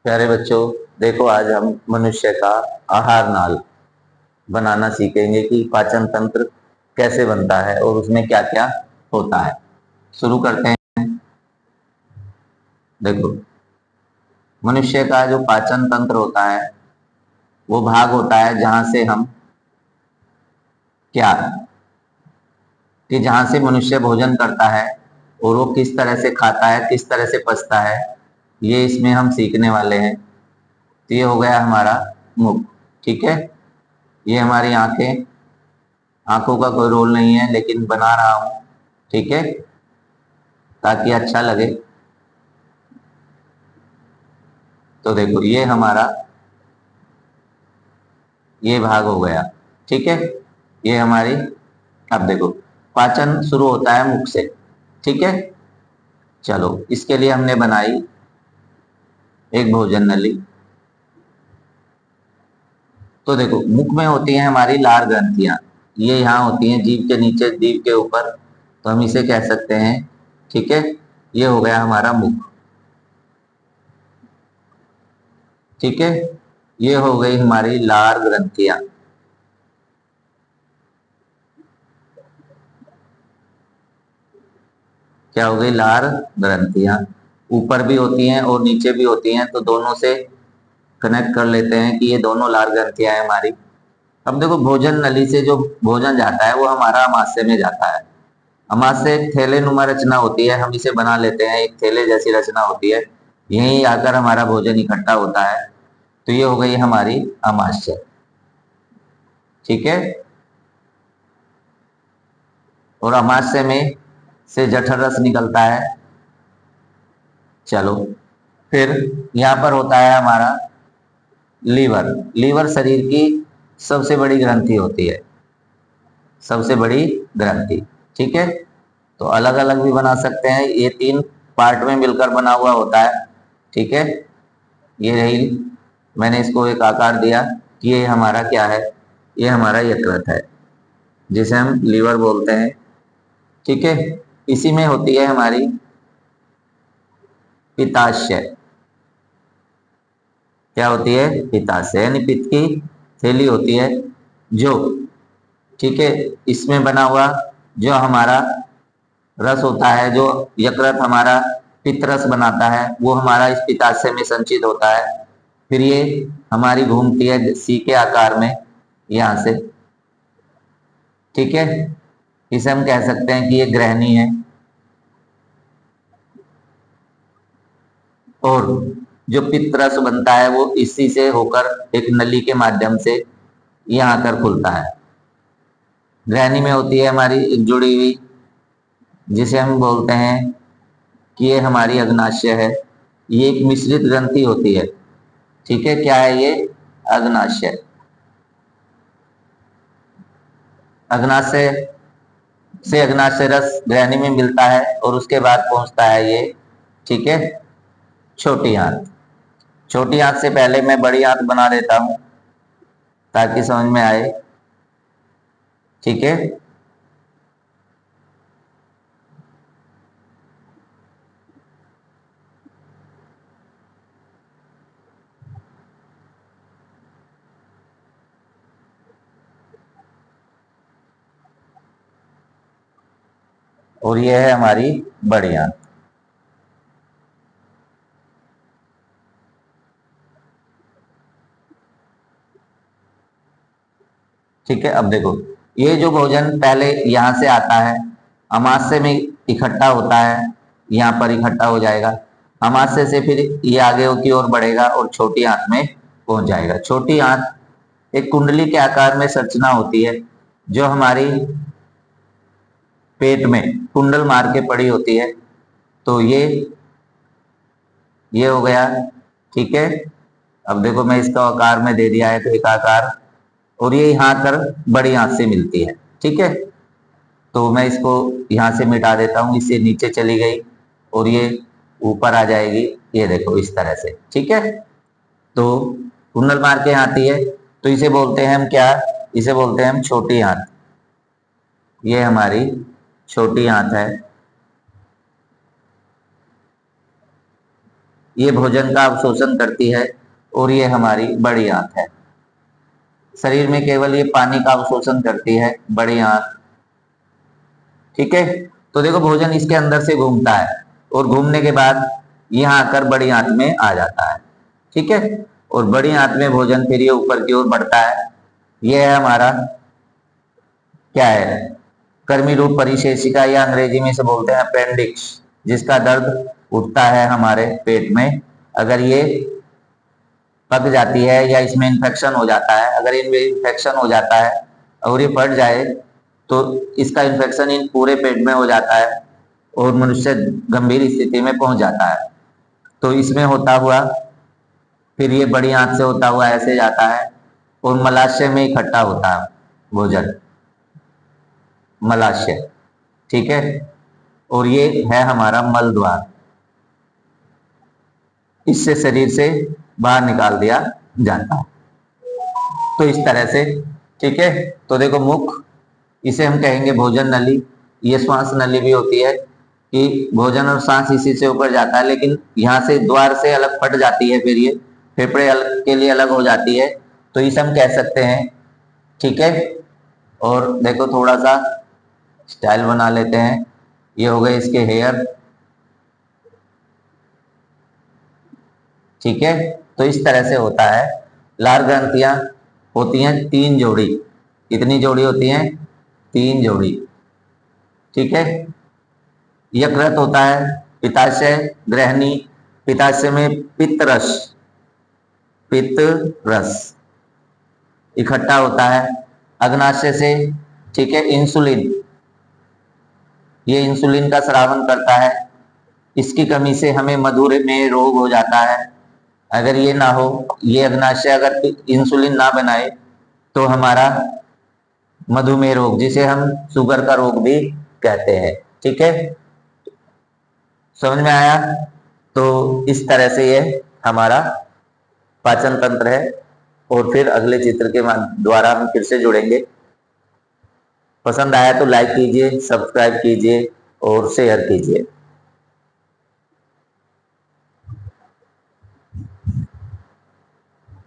प्यारे बच्चों, देखो आज हम मनुष्य का आहार नाल बनाना सीखेंगे कि पाचन तंत्र कैसे बनता है और उसमें क्या क्या होता है। शुरू करते हैं। देखो, मनुष्य का जो पाचन तंत्र होता है वो भाग होता है जहां से हम क्या कि जहां से मनुष्य भोजन करता है और वो किस तरह से खाता है, किस तरह से पचता है, ये इसमें हम सीखने वाले हैं। तो ये हो गया हमारा मुख। ठीक है, ये हमारी आंखें। आंखों का कोई रोल नहीं है लेकिन बना रहा हूं, ठीक है, ताकि अच्छा लगे। तो देखो, ये हमारा ये भाग हो गया। ठीक है, ये हमारी। अब देखो, पाचन शुरू होता है मुख से। ठीक है, चलो इसके लिए हमने बनाई एक भोजन नली। तो देखो, मुख में होती हैं हमारी लार ग्रंथियां। ये यहाँ होती हैं जीभ के नीचे, जीभ के ऊपर। तो हम इसे कह सकते हैं। ठीक है, ये हो गया हमारा मुख। ठीक है, ये हो गई हमारी लार ग्रंथियां। क्या हो गई? लार ग्रंथियां। ऊपर भी होती हैं और नीचे भी होती हैं, तो दोनों से कनेक्ट कर लेते हैं कि ये दोनों लार ग्रंथियां हैं हमारी। अब देखो, भोजन नली से जो भोजन जाता है वो हमारा अमाशय में जाता है। अमाशय एक थैले नुमा रचना होती है, हम इसे बना लेते हैं, एक थैले जैसी रचना होती है। यहीं आकर हमारा भोजन इकट्ठा होता है। तो ये हो गई हमारी अमाशय। ठीक है, और अमाशय में से जठर रस निकलता है। चलो, फिर यहाँ पर होता है हमारा लीवर। लीवर शरीर की सबसे बड़ी ग्रंथि होती है, सबसे बड़ी ग्रंथि। ठीक है, तो अलग अलग भी बना सकते हैं, ये तीन पार्ट में मिलकर बना हुआ होता है। ठीक है, ये रही। मैंने इसको एक आकार दिया कि ये हमारा क्या है, ये हमारा यकृत है, जिसे हम लीवर बोलते हैं। ठीक है, इसी में होती है हमारी पित्ताशय। क्या होती है? पित्ताशय, यानी पित्त की थैली होती है जो, ठीक है, इसमें बना हुआ जो हमारा रस होता है, जो यकृत हमारा पित्त रस बनाता है, वो हमारा इस पित्ताशय में संचित होता है। फिर ये हमारी घूमती है सी के आकार में यहां से। ठीक है, इसे हम कह सकते हैं कि ये ग्रहणी है। और जो पित्त रस बनता है वो इसी से होकर एक नली के माध्यम से यहाँ आकर खुलता है। ग्रहणी में होती है हमारी एक जुड़ी हुई, जिसे हम बोलते हैं कि ये हमारी अग्नाशय है। ये एक मिश्रित ग्रंथि होती है। ठीक है, क्या है ये? अग्नाशय। अग्नाशय से अग्नाशय रस ग्रहणी में मिलता है और उसके बाद पहुंचता है ये, ठीक है, छोटी आंत। छोटी आंत से पहले मैं बड़ी आंत बना देता हूं ताकि समझ में आए। ठीक है, और ये है हमारी बड़ी आंत। ठीक है, अब देखो, ये जो भोजन पहले यहां से आता है, अमाशय में इकट्ठा होता है, यहाँ पर इकट्ठा हो जाएगा। अमाशय से फिर ये आगे की ओर बढ़ेगा और छोटी आंत में पहुंच जाएगा। छोटी आंत एक कुंडली के आकार में संरचना होती है, जो हमारी पेट में कुंडल मार के पड़ी होती है। तो ये हो गया। ठीक है, अब देखो, मैं इसका आकार में दे दिया है तो एक आकार, और ये यहाँ कर बड़ी आंत से मिलती है। ठीक है, तो मैं इसको यहाँ से मिटा देता हूँ, इससे नीचे चली गई और ये ऊपर आ जाएगी। ये देखो इस तरह से। ठीक है, तो कुंडल मार के आती है, तो इसे बोलते हैं हम क्या? इसे बोलते हैं हम छोटी आंत। ये हमारी छोटी आंत है। ये भोजन का अवशोषण करती है, और ये हमारी बड़ी आंत है। शरीर में केवल ये पानी का अवशोषण करती है, बड़ी आंत। ठीक है, तो देखो भोजन इसके अंदर से घूमता है, और घूमने के बाद यहाँ आकर बड़ी आंत में आ जाता है। ठीक है, और बड़ी आंत में भोजन फिर ये ऊपर की ओर बढ़ता है। यह है हमारा क्या है, कर्मी रूप परिशेषिका, या अंग्रेजी में इसे बोलते हैं अपेंडिक्स, जिसका दर्द उठता है हमारे पेट में अगर ये पक जाती है या इसमें इन्फेक्शन हो जाता है। अगर इनमें इन्फेक्शन हो जाता है और ये फट जाए तो इसका इन्फेक्शन इन पूरे पेट में हो जाता है और मनुष्य गंभीर स्थिति में पहुंच जाता है। तो इसमें होता हुआ फिर ये बड़ी आंत से होता हुआ ऐसे जाता है और मलाशय में इकट्ठा होता है भोजन, मलाशय। ठीक है, और ये है हमारा मल द्वार, इससे शरीर से बाहर निकाल दिया जाता है। तो इस तरह से, ठीक है। तो देखो मुख, इसे हम कहेंगे भोजन नली। ये श्वास नली भी होती है कि भोजन और सांस इसी से ऊपर जाता है, लेकिन यहाँ से द्वार से अलग फट जाती है, फिर ये फेफड़े के लिए अलग हो जाती है, तो इसे हम कह सकते हैं। ठीक है, और देखो थोड़ा सा स्टाइल बना लेते हैं। ये हो गए इसके हेयर। ठीक है, तो इस तरह से होता है। लार ग्रंथियां होती हैं 3 जोड़ी। कितनी जोड़ी होती हैं? 3 जोड़ी। ठीक है, यकृत होता है, पित्ताशय, ग्रहणी। पित्ताशय में पित्त रस इकट्ठा होता है अग्नाशय से। ठीक है, इंसुलिन, ये इंसुलिन का स्रावन करता है। इसकी कमी से हमें मधुमेह रोग हो जाता है। अगर ये ना हो, ये अग्नाशय अगर इंसुलिन ना बनाए तो हमारा मधुमेह रोग, जिसे हम शुगर का रोग भी कहते हैं। ठीक है, समझ में आया? तो इस तरह से ये हमारा पाचन तंत्र है। और फिर अगले चित्र के द्वारा हम फिर से जुड़ेंगे। पसंद आया तो लाइक कीजिए, सब्सक्राइब कीजिए और शेयर कीजिए।